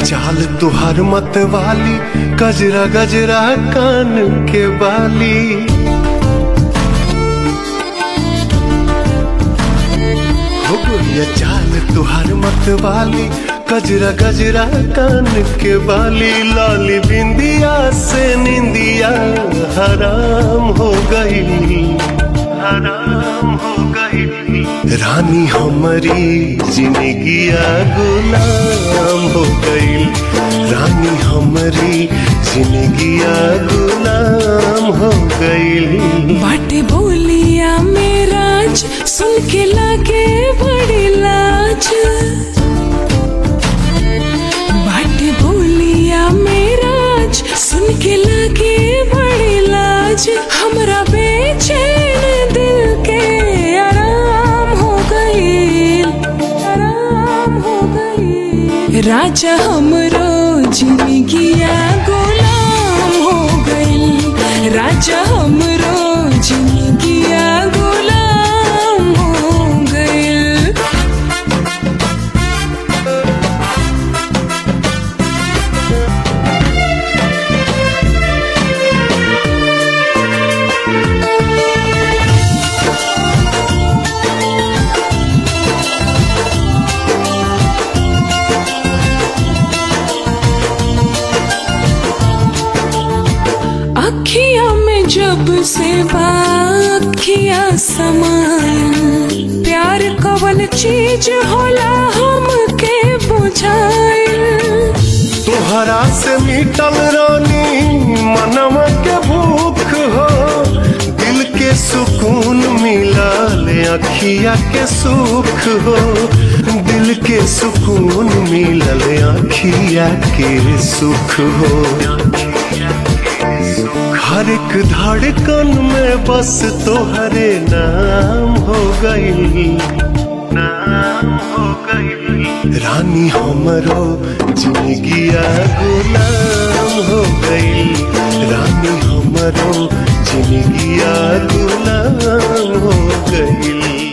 चाल तुहार मत वाली, गजरा गजरा कान के बाली। हो गोरिया चाल तुहार मत वाली, गजरा गजरा कान के बाली। लाली बिंदिया से निंदिया हराम हो गई, हराम हो गई। रानी हमारी जिंदगिया गुलाम हो गई, रानी हमारी जिंदगिया गुलाम हो गई। बाटे बोलिया मेरा सुन के लागे बड़ी लाज, बाटे बोलिया मेरा सुन के लागे बड़ी लाज। हमरा बेचैन दिल के राजा हमरो जिंदगिया गुलाम हो गई, राजा हमरो जिंदगिया गुलाम हो गई। अखिया में जब से बाखिया समाया, प्यार कवन चीज होला हमके बुझाइल। तोहरा से मिटल रानी मनवा के भूख हो, दिल के सुकून मिलल अखिया के सुख हो, दिल के सुकून मिलल अखिया के सुख हो। हर एक धड़कन में बस तोहरे नाम हो गई, नाम हो गई। रानी हमरो जिंदगिया गुलाम हो गई, रानी हमरो जिंदगिया गुलाम हो गई।